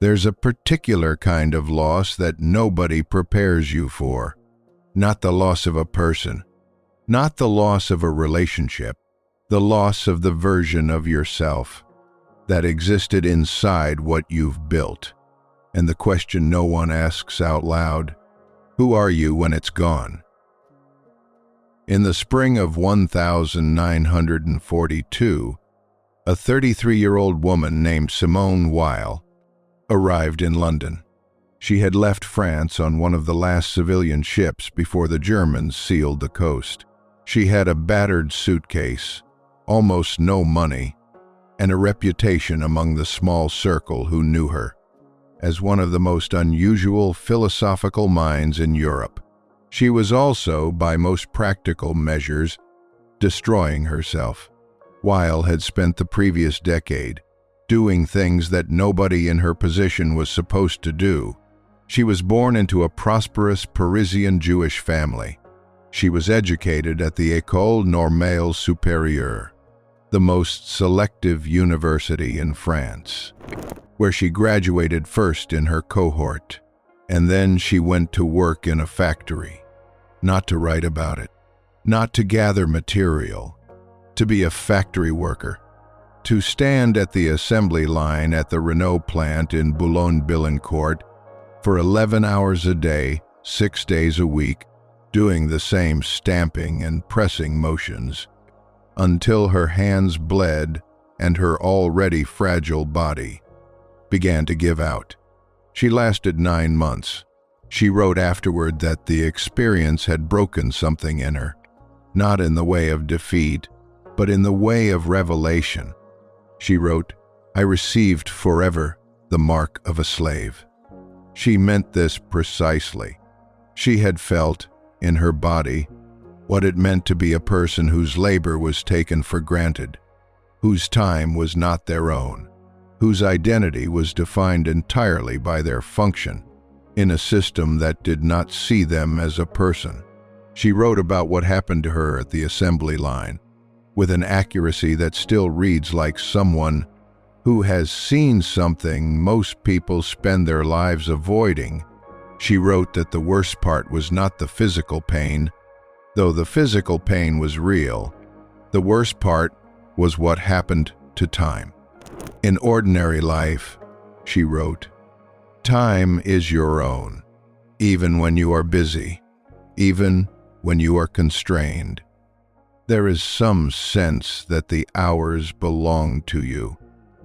There's a particular kind of loss that nobody prepares you for. Not the loss of a person, not the loss of a relationship, the loss of the version of yourself that existed inside what you've built. And the question no one asks out loud, who are you when it's gone? In the spring of 1942, a 33-year-old woman named Simone Weil arrived in London. She had left France on one of the last civilian ships before the Germans sealed the coast. She had a battered suitcase, almost no money, and a reputation among the small circle who knew her as one of the most unusual philosophical minds in Europe. She was also, by most practical measures, destroying herself. Weil had spent the previous decade doing things that nobody in her position was supposed to do. She was born into a prosperous Parisian Jewish family. She was educated at the École Normale Supérieure, the most selective university in France, where she graduated first in her cohort, and then she went to work in a factory. Not to write about it, not to gather material, to be a factory worker, to stand at the assembly line at the Renault plant in Boulogne-Billancourt for 11 hours a day, 6 days a week, doing the same stamping and pressing motions, until her hands bled and her already fragile body began to give out. She lasted 9 months. She wrote afterward that the experience had broken something in her, not in the way of defeat, but in the way of revelation. She wrote, "I received forever the mark of a slave." She meant this precisely. She had felt, in her body, what it meant to be a person whose labor was taken for granted, whose time was not their own, whose identity was defined entirely by their function, in a system that did not see them as a person. She wrote about what happened to her at the assembly line, with an accuracy that still reads like someone who has seen something most people spend their lives avoiding. She wrote that the worst part was not the physical pain, though the physical pain was real. The worst part was what happened to time. In ordinary life, she wrote, time is your own, even when you are busy, even when you are constrained. There is some sense that the hours belong to you,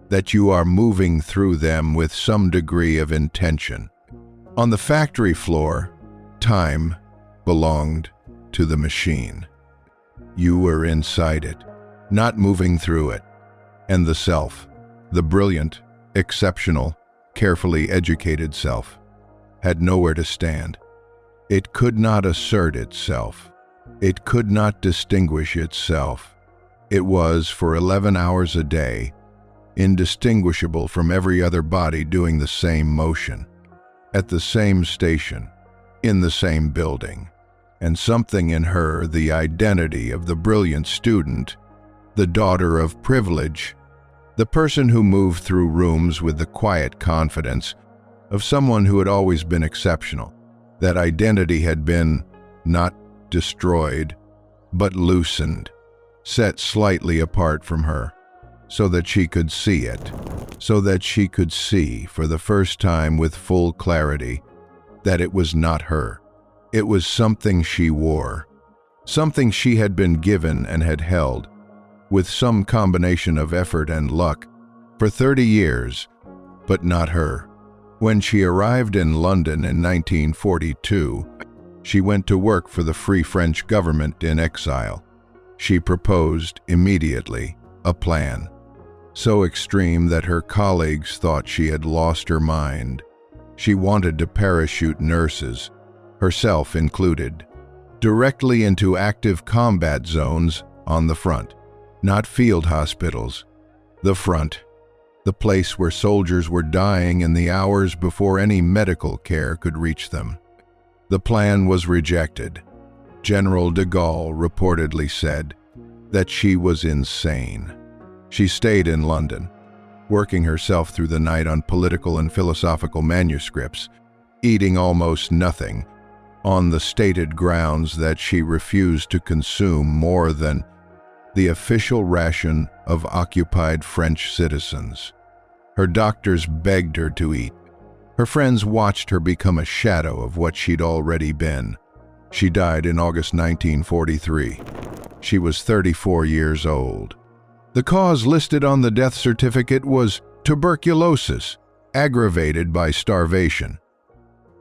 that you are moving through them with some degree of intention. On the factory floor, time belonged to the machine. You were inside it, not moving through it, and the self, the brilliant, exceptional, carefully educated self, had nowhere to stand. It could not assert itself. It could not distinguish itself. It was, for 11 hours a day, indistinguishable from every other body doing the same motion, at the same station, in the same building. And something in her, the identity of the brilliant student, the daughter of privilege, the person who moved through rooms with the quiet confidence of someone who had always been exceptional. That identity had been not destroyed, but loosened, set slightly apart from her, so that she could see it, so that she could see for the first time with full clarity that it was not her. It was something she wore, something she had been given and had held, with some combination of effort and luck, for 30 years, but not her. When she arrived in London in 1942, she went to work for the Free French government in exile. She proposed immediately a plan, so extreme that her colleagues thought she had lost her mind. She wanted to parachute nurses, herself included, directly into active combat zones on the front. Not field hospitals, the front, the place where soldiers were dying in the hours before any medical care could reach them. The plan was rejected. General de Gaulle reportedly said that she was insane. She stayed in London, working herself through the night on political and philosophical manuscripts, eating almost nothing, on the stated grounds that she refused to consume more than the official ration of occupied French citizens. Her doctors begged her to eat. Her friends watched her become a shadow of what she'd already been. She died in August 1943. She was 34 years old. The cause listed on the death certificate was tuberculosis, aggravated by starvation.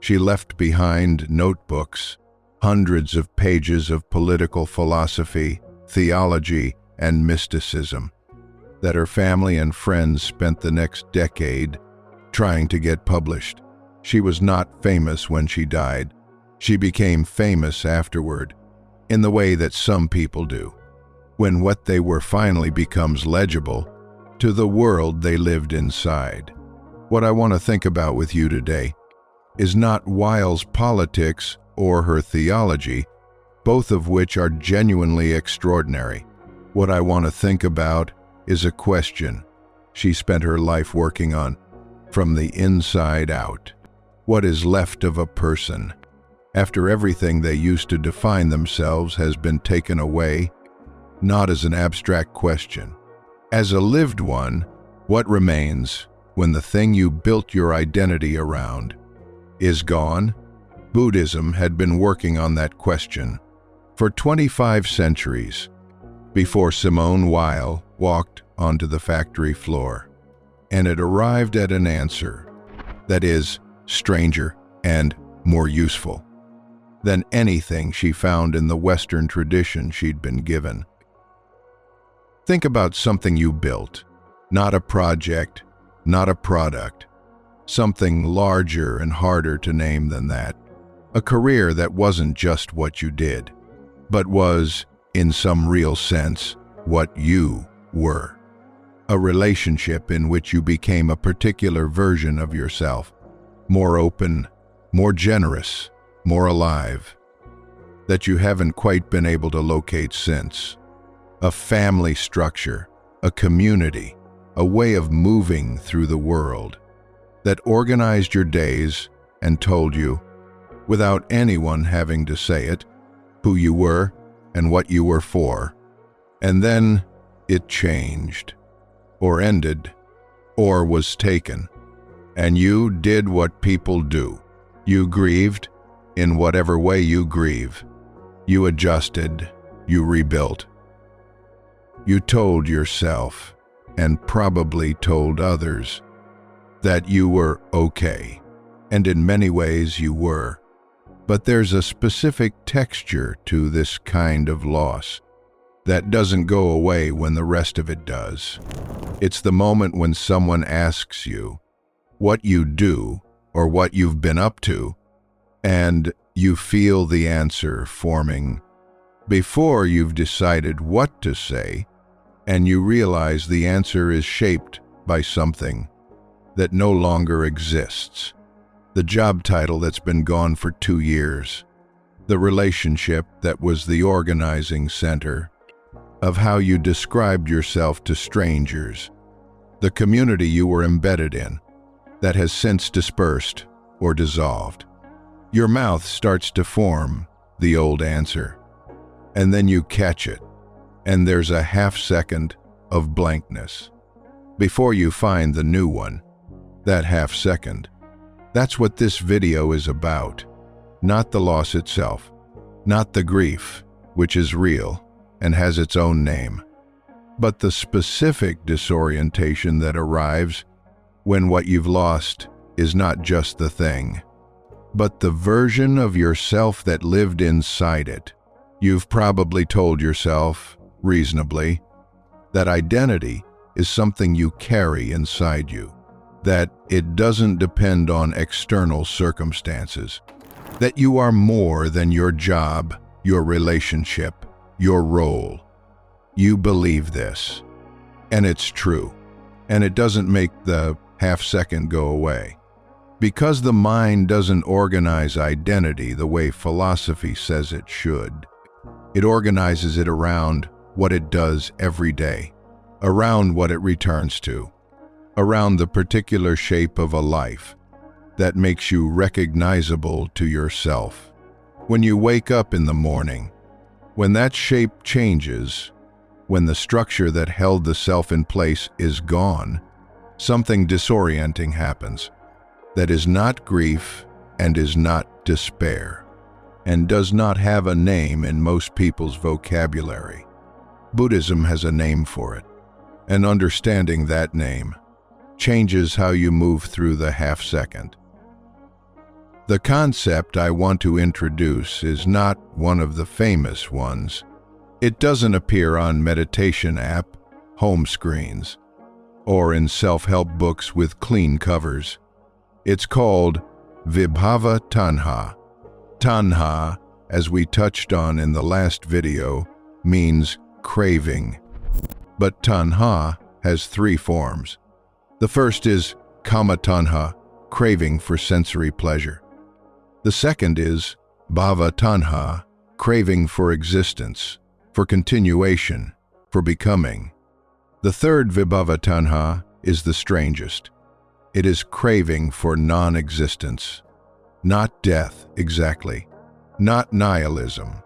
She left behind notebooks, hundreds of pages of political philosophy, theology, and mysticism that her family and friends spent the next decade trying to get published. She was not famous when she died. She became famous afterward, in the way that some people do, when what they were finally becomes legible to the world they lived inside. What I want to think about with you today is not Weil's politics or her theology, both of which are genuinely extraordinary. What I want to think about is a question she spent her life working on, from the inside out. What is left of a person after everything they used to define themselves has been taken away? Not as an abstract question. As a lived one, what remains when the thing you built your identity around is gone? Buddhism had been working on that question for 25 centuries before Simone Weil walked onto the factory floor, and it arrived at an answer that is stranger and more useful than anything she found in the Western tradition she'd been given. Think about something you built, not a project, not a product, something larger and harder to name than that. A career that wasn't just what you did, but was, in some real sense, what you were. A relationship in which you became a particular version of yourself, more open, more generous, more alive, that you haven't quite been able to locate since. A family structure, a community, a way of moving through the world that organized your days and told you, without anyone having to say it, who you were and what you were for. And then it changed, or ended, or was taken, and you did what people do. You grieved in whatever way you grieve. You adjusted, you rebuilt. You told yourself, and probably told others, that you were okay, and in many ways you were. But there's a specific texture to this kind of loss that doesn't go away when the rest of it does. It's the moment when someone asks you what you do or what you've been up to, and you feel the answer forming before you've decided what to say, and you realize the answer is shaped by something that no longer exists. The job title that's been gone for 2 years. The relationship that was the organizing center of how you described yourself to strangers. The community you were embedded in that has since dispersed or dissolved. Your mouth starts to form the old answer, and then you catch it, and there's a half second of blankness before you find the new one. That half second. That's what this video is about. Not the loss itself, not the grief, which is real and has its own name, but the specific disorientation that arrives when what you've lost is not just the thing, but the version of yourself that lived inside it. You've probably told yourself, reasonably, that identity is something you carry inside you, that it doesn't depend on external circumstances, that you are more than your job, your relationship, your role. You believe this, and it's true, and it doesn't make the half second go away. Because the mind doesn't organize identity the way philosophy says it should. It organizes it around what it does every day, around what it returns to. around the particular shape of a life that makes you recognizable to yourself. When you wake up in the morning, when that shape changes, when the structure that held the self in place is gone, something disorienting happens that is not grief and is not despair, and does not have a name in most people's vocabulary. Buddhism has a name for it, and understanding that name changes how you move through the half-second. The concept I want to introduce is not one of the famous ones. It doesn't appear on meditation app, home screens, or in self-help books with clean covers. It's called Vibhava Tanha. Tanha, as we touched on in the last video, means craving. But Tanha has three forms. The first is Kama Tanha, craving for sensory pleasure. The second is Bhava Tanha, craving for existence, for continuation, for becoming. The third Vibhava Tanha is the strangest. It is craving for non-existence. Not death, exactly. Not nihilism.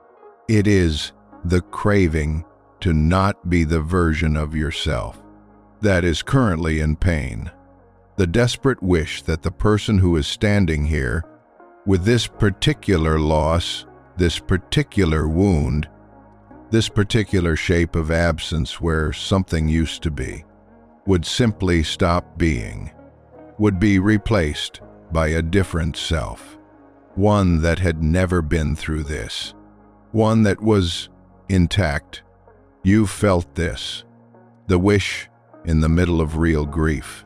It is the craving to not be the version of yourself that is currently in pain. The desperate wish that the person who is standing here with this particular loss, this particular wound, this particular shape of absence where something used to be, would simply stop being, would be replaced by a different self, one that had never been through this, one that was intact. You felt this, the wish in the middle of real grief,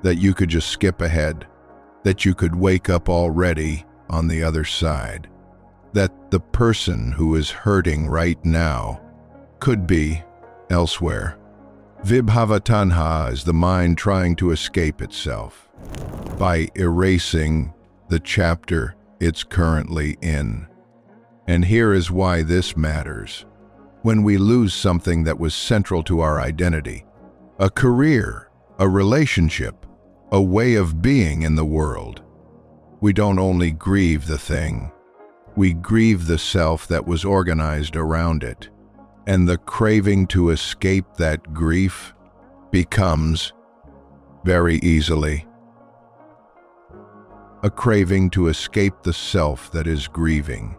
that you could just skip ahead, that you could wake up already on the other side, that the person who is hurting right now could be elsewhere. Vibhava Tanha is the mind trying to escape itself by erasing the chapter it's currently in. And here is why this matters. When we lose something that was central to our identity, a career, a relationship, a way of being in the world, we don't only grieve the thing, we grieve the self that was organized around it. And the craving to escape that grief becomes, very easily, a craving to escape the self that is grieving,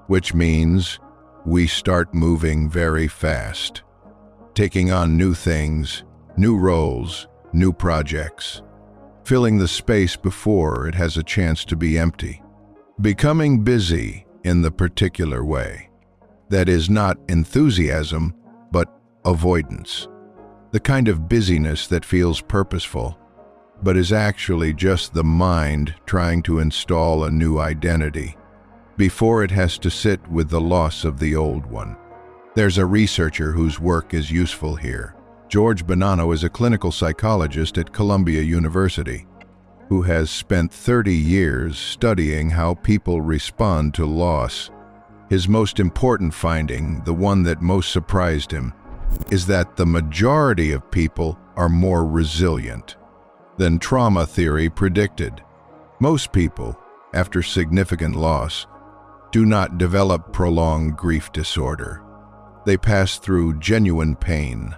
which means we start moving very fast, taking on new things, new roles, new projects, filling the space before it has a chance to be empty, becoming busy in the particular way that is not enthusiasm, but avoidance, the kind of busyness that feels purposeful, but is actually just the mind trying to install a new identity before it has to sit with the loss of the old one. There's a researcher whose work is useful here. George Bonanno is a clinical psychologist at Columbia University who has spent 30 years studying how people respond to loss. His most important finding, the one that most surprised him, is that the majority of people are more resilient than trauma theory predicted. Most people, after significant loss, do not develop prolonged grief disorder. They pass through genuine pain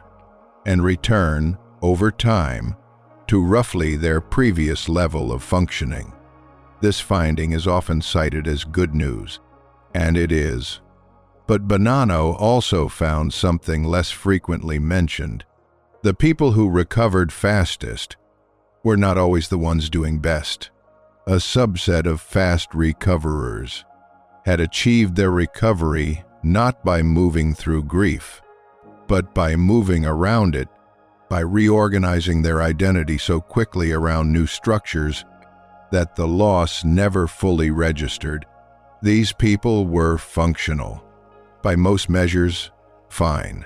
and return, over time, to roughly their previous level of functioning. This finding is often cited as good news, and it is. But Bonanno also found something less frequently mentioned. The people who recovered fastest were not always the ones doing best. A subset of fast recoverers had achieved their recovery not by moving through grief, but by moving around it, by reorganizing their identity so quickly around new structures that the loss never fully registered. These people were functional. By most measures, fine.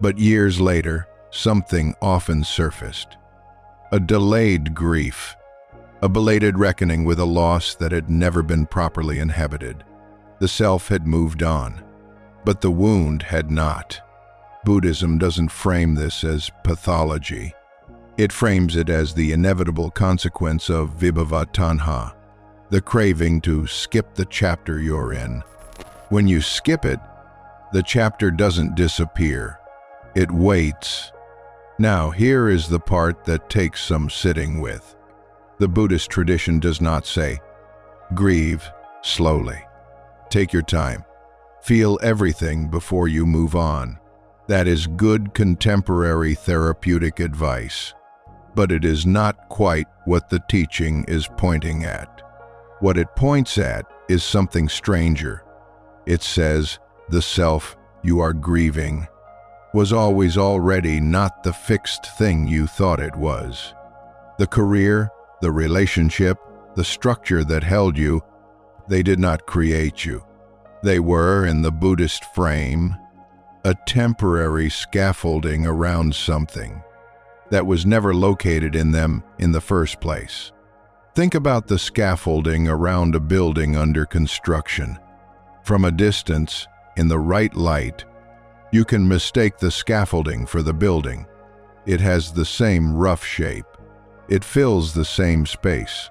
But years later, something often surfaced. A delayed grief, a belated reckoning with a loss that had never been properly inhabited. The self had moved on, but the wound had not. Buddhism doesn't frame this as pathology. It frames it as the inevitable consequence of vibhava tanha, the craving to skip the chapter you're in. When you skip it, the chapter doesn't disappear. It waits. Now, here is the part that takes some sitting with. The Buddhist tradition does not say, grieve slowly. Take your time. Feel everything before you move on. That is good contemporary therapeutic advice. But it is not quite what the teaching is pointing at. What it points at is something stranger. It says, the self you are grieving was always already not the fixed thing you thought it was. The career, the relationship, the structure that held you, they did not create you. They were, in the Buddhist frame, a temporary scaffolding around something that was never located in them in the first place. Think about the scaffolding around a building under construction. From a distance, in the right light, you can mistake the scaffolding for the building. It has the same rough shape. It fills the same space.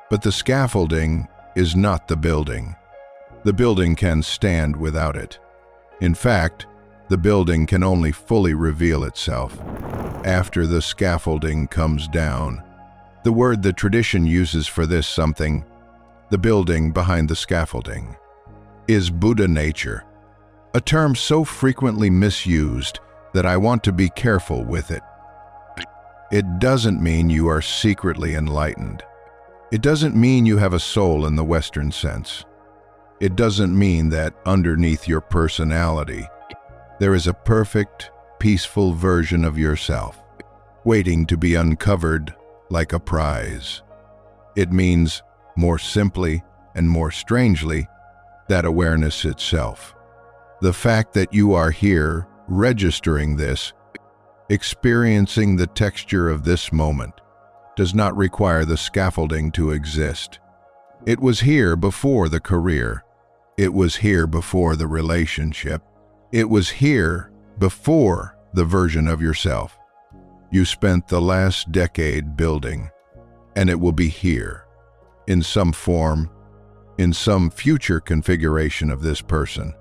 But the scaffolding is not the building. The building can stand without it. In fact, the building can only fully reveal itself after the scaffolding comes down. The word the tradition uses for this something, the building behind the scaffolding, is Buddha nature, a term so frequently misused that I want to be careful with it. It doesn't mean you are secretly enlightened. It doesn't mean you have a soul in the Western sense. It doesn't mean that underneath your personality, there is a perfect, peaceful version of yourself, waiting to be uncovered like a prize. It means, more simply and more strangely, that awareness itself. The fact that you are here, registering this, experiencing the texture of this moment, does not require the scaffolding to exist. It was here before the career. It was here before the relationship. It was here before the version of yourself you spent the last decade building, and it will be here, in some form, in some future configuration of this person,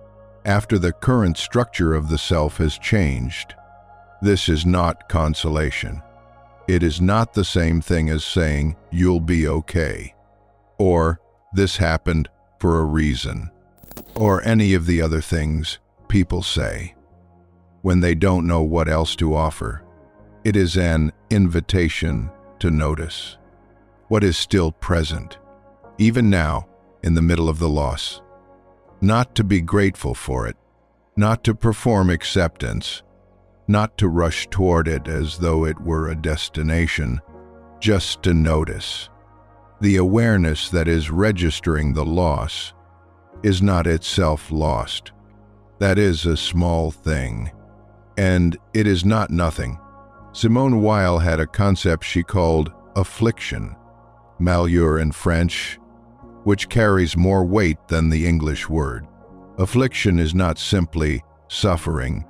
after the current structure of the self has changed. This is not consolation. It is not the same thing as saying, you'll be okay, or this happened for a reason, or any of the other things people say when they don't know what else to offer. It is an invitation to notice what is still present, even now, in the middle of the loss. Not to be grateful for it, not to perform acceptance, not to rush toward it as though it were a destination, just to notice. The awareness that is registering the loss is not itself lost. That is a small thing, and it is not nothing. Simone Weil had a concept she called affliction, malheur in French, which carries more weight than the English word. Affliction is not simply suffering.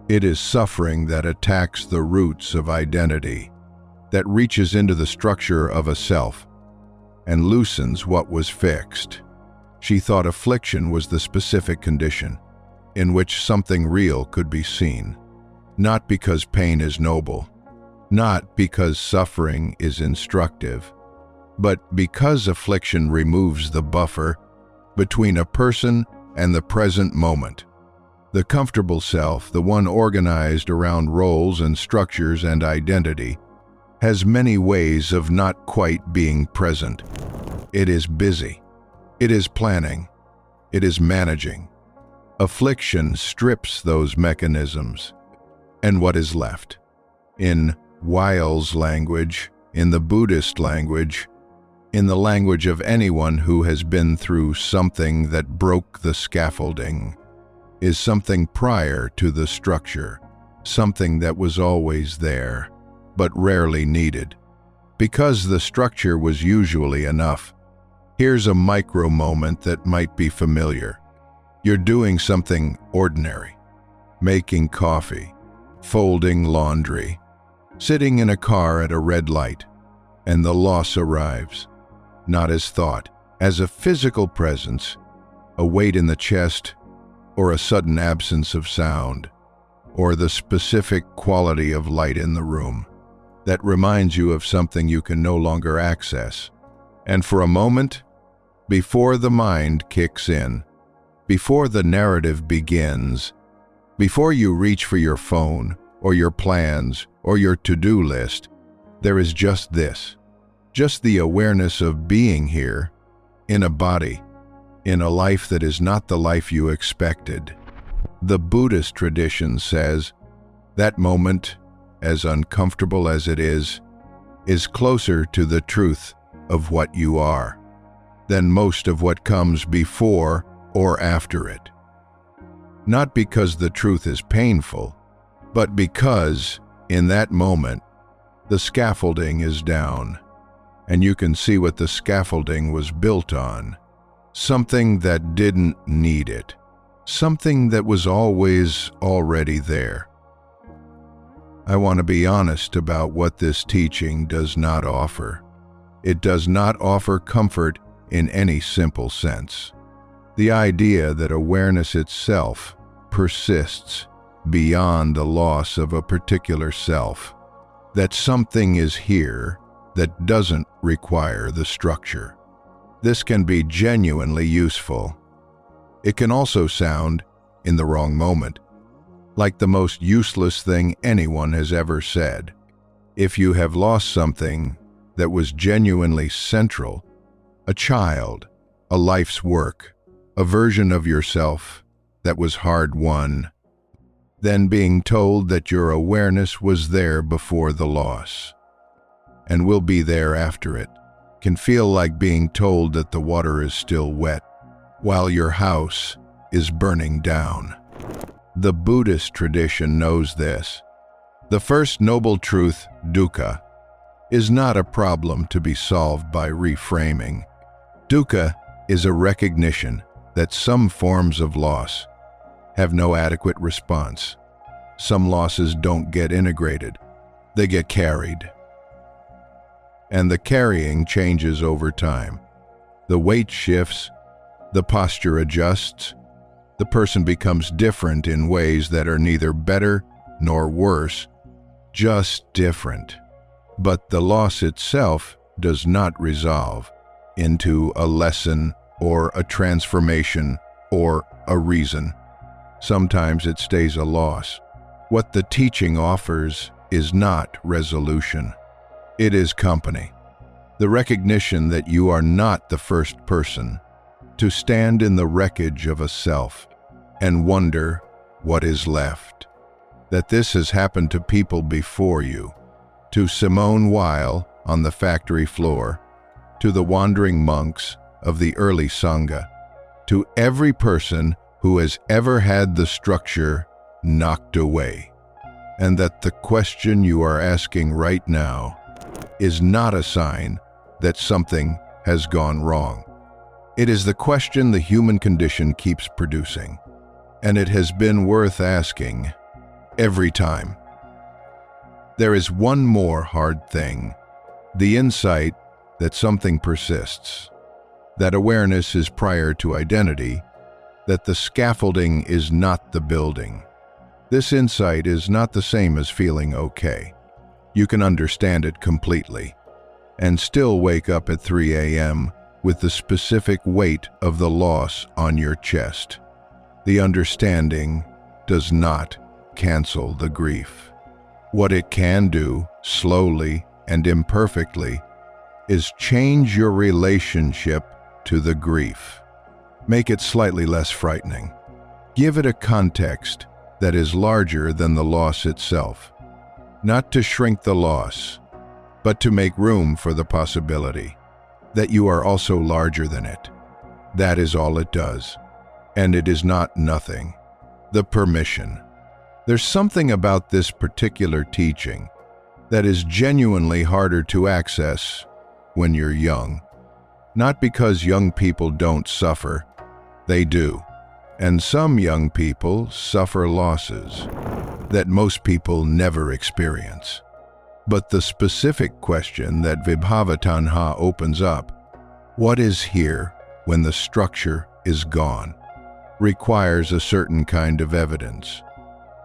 It is suffering that attacks the roots of identity, that reaches into the structure of a self and loosens what was fixed. She thought affliction was the specific condition in which something real could be seen. Not because pain is noble, not because suffering is instructive, but because affliction removes the buffer between a person and the present moment. The comfortable self, the one organized around roles and structures and identity, has many ways of not quite being present. It is busy. It is planning. It is managing. Affliction strips those mechanisms. And what is left? In Weil's language, in the Buddhist language, in the language of anyone who has been through something that broke the scaffolding, is something prior to the structure, something that was always there, but rarely needed. Because the structure was usually enough, here's a micro moment that might be familiar. You're doing something ordinary, making coffee, folding laundry, Sitting in a car at a red light, and the loss arrives, not as thought, as a physical presence, a weight in the chest, or a sudden absence of sound, or the specific quality of light in the room that reminds you of something you can no longer access. And for a moment, before the mind kicks in, before the narrative begins, before you reach for your phone, or your plans, or your to-do list, there is just this, just the awareness of being here, in a body, in a life that is not the life you expected. The Buddhist tradition says that moment, as uncomfortable as it is closer to the truth of what you are than most of what comes before or after it. Not because the truth is painful, but because, in that moment, the scaffolding is down, and you can see what the scaffolding was built on. Something that didn't need it. Something that was always already there. I want to be honest about what this teaching does not offer. It does not offer comfort in any simple sense. The idea that awareness itself persists beyond the loss of a particular self, that something is here that doesn't require the structure. This can be genuinely useful. It can also sound, in the wrong moment, like the most useless thing anyone has ever said. If you have lost something that was genuinely central, a child, a life's work, a version of yourself that was hard-won, then being told that your awareness was there before the loss and will be there after it can feel like being told that the water is still wet while your house is burning down. The Buddhist tradition knows this. The first noble truth, dukkha, is not a problem to be solved by reframing. Dukkha is a recognition that some forms of loss have no adequate response. Some losses don't get integrated, they get carried. And the carrying changes over time. The weight shifts, the posture adjusts, the person becomes different in ways that are neither better nor worse, just different. But the loss itself does not resolve into a lesson or a transformation or a reason. Sometimes it stays a loss. What the teaching offers is not resolution. It is company. The recognition that you are not the first person to stand in the wreckage of a self and wonder what is left. That this has happened to people before you, to Simone Weil on the factory floor, to the wandering monks of the early Sangha, to every person who has ever had the structure knocked away. And that the question you are asking right now is not a sign that something has gone wrong. It is the question the human condition keeps producing, and it has been worth asking every time. There is one more hard thing, the insight that something persists, that awareness is prior to identity, that the scaffolding is not the building. This insight is not the same as feeling okay. You can understand it completely and still wake up at 3 a.m. with the specific weight of the loss on your chest. The understanding does not cancel the grief. What it can do, slowly and imperfectly, is change your relationship to the grief. Make it slightly less frightening. Give it a context that is larger than the loss itself. Not to shrink the loss, but to make room for the possibility that you are also larger than it. That is all it does. And it is not nothing. The permission. There's something about this particular teaching that is genuinely harder to access when you're young. Not because young people don't suffer, they do. And some young people suffer losses that most people never experience. But the specific question that Vibhava Tanha opens up, what is here when the structure is gone, requires a certain kind of evidence.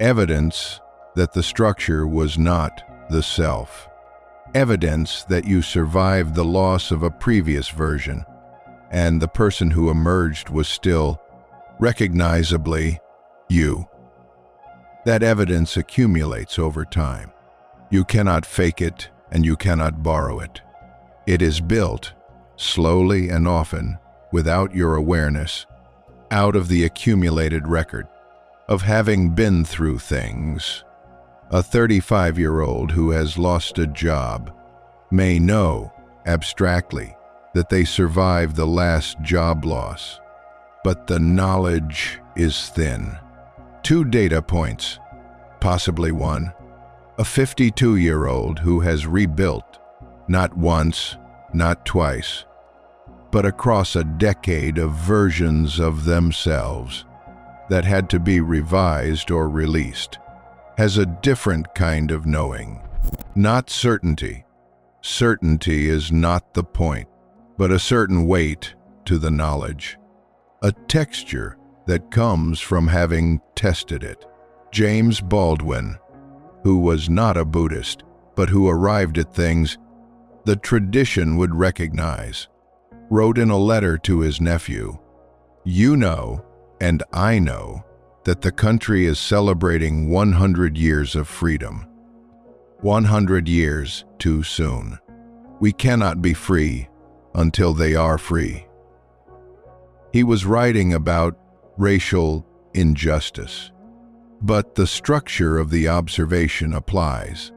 Evidence that the structure was not the self. Evidence that you survived the loss of a previous version, and the person who emerged was still, recognizably, you. That evidence accumulates over time. You cannot fake it, and you cannot borrow it. It is built, slowly and often, without your awareness, out of the accumulated record of having been through things. A 35-year-old who has lost a job may know, abstractly, that they survived the last job loss, but the knowledge is thin. 2 data points, possibly 1. A 52-year-old who has rebuilt, not once, not twice, but across a decade of versions of themselves that had to be revised or released, has a different kind of knowing. Not certainty. Certainty is not the point, but a certain weight to the knowledge. A texture that comes from having tested it. James Baldwin, who was not a Buddhist, but who arrived at things the tradition would recognize, wrote in a letter to his nephew, "You know, and I know, that the country is celebrating 100 years of freedom. 100 years too soon. We cannot be free until they are free." He was writing about racial injustice, but the structure of the observation applies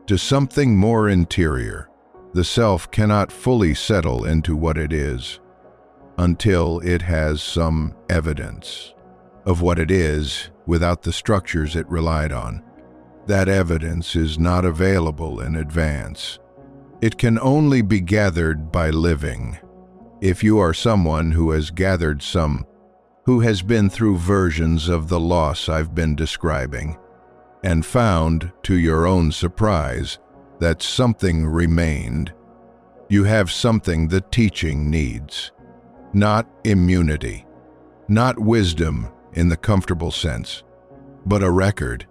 to something more interior. The self cannot fully settle into what it is until it has some evidence of what it is without the structures it relied on. That evidence is not available in advance. It can only be gathered by living. If you are someone who has gathered who has been through versions of the loss I've been describing, and found, to your own surprise, that something remained, you have something the teaching needs. Not immunity, not wisdom in the comfortable sense, but a record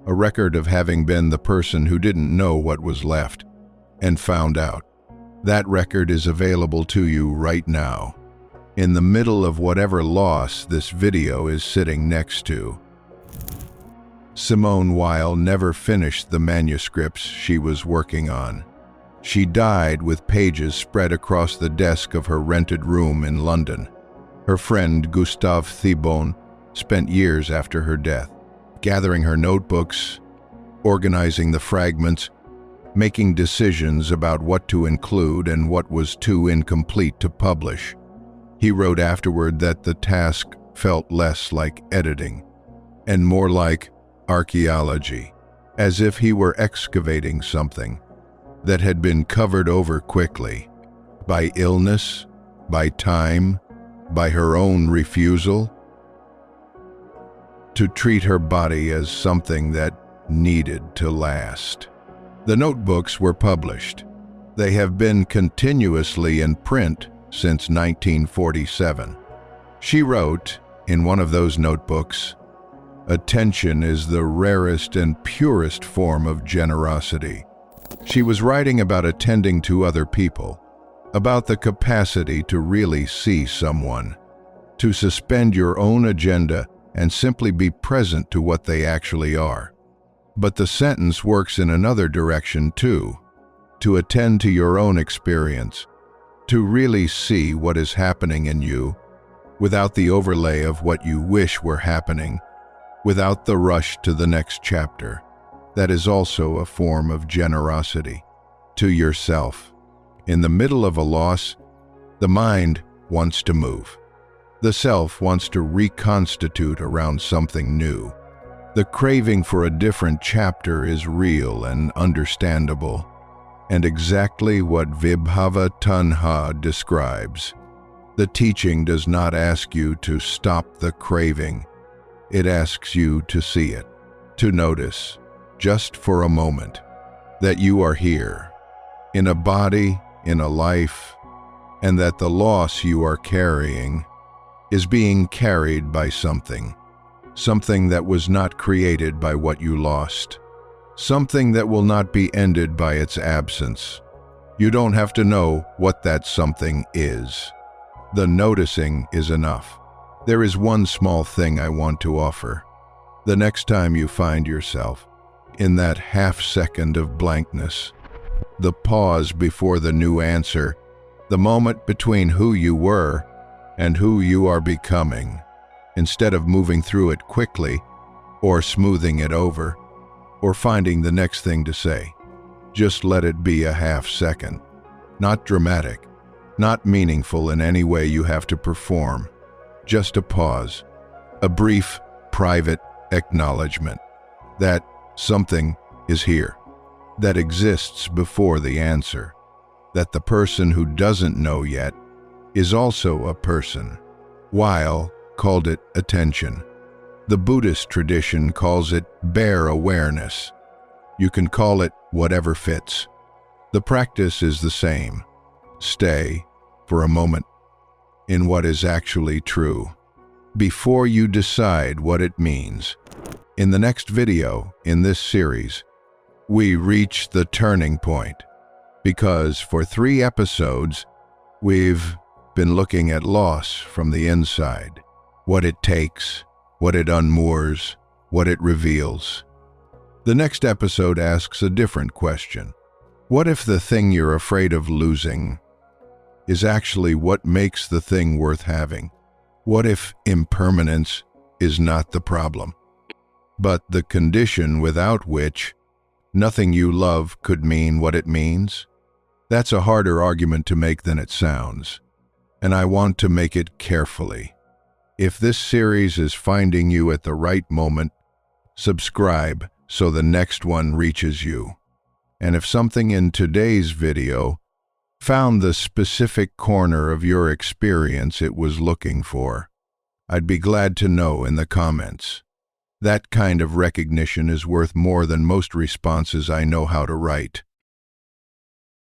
of having been the person who didn't know what was left and found out. That record is available to you right now, in the middle of whatever loss this video is sitting next to. Simone Weil never finished the manuscripts she was working on. She died with pages spread across the desk of her rented room in London. Her friend Gustave Thibon spent years after her death, gathering her notebooks, organizing the fragments, making decisions about what to include and what was too incomplete to publish. He wrote afterward that the task felt less like editing and more like archaeology, as if he were excavating something that had been covered over quickly by illness, by time, by her own refusal to treat her body as something that needed to last. The notebooks were published. They have been continuously in print since 1947. She wrote in one of those notebooks, "Attention is the rarest and purest form of generosity." She was writing about attending to other people, about the capacity to really see someone, to suspend your own agenda and simply be present to what they actually are. But the sentence works in another direction too, to attend to your own experience, to really see what is happening in you, without the overlay of what you wish were happening, without the rush to the next chapter. That is also a form of generosity to yourself. In the middle of a loss, the mind wants to move. The self wants to reconstitute around something new. The craving for a different chapter is real and understandable, and exactly what Vibhava Tanha describes. The teaching does not ask you to stop the craving. It asks you to see it, to notice, just for a moment, that you are here, in a body, in a life, and that the loss you are carrying is being carried by something that was not created by what you lost, something that will not be ended by its absence. You don't have to know what that something is. The noticing is enough. There is one small thing I want to offer. The next time you find yourself in that half second of blankness, the pause before the new answer, the moment between who you were and who you are becoming, instead of moving through it quickly or smoothing it over or finding the next thing to say, just let it be a half second. Not dramatic, not meaningful in any way you have to perform, just a pause, a brief, private acknowledgement that something is here, that exists before the answer, that the person who doesn't know yet is also a person. Weil called it attention. The Buddhist tradition calls it bare awareness. You can call it whatever fits. The practice is the same. Stay, for a moment, in what is actually true, before you decide what it means. In the next video in this series, we reach the turning point, because for 3 episodes, we've been looking at loss from the inside, what it takes, what it unmoors, what it reveals. The next episode asks a different question. What if the thing you're afraid of losing is actually what makes the thing worth having? What if impermanence is not the problem, but the condition without which nothing you love could mean what it means? That's a harder argument to make than it sounds, and I want to make it carefully. If this series is finding you at the right moment, subscribe so the next one reaches you. And if something in today's video found the specific corner of your experience it was looking for, I'd be glad to know in the comments. That kind of recognition is worth more than most responses I know how to write.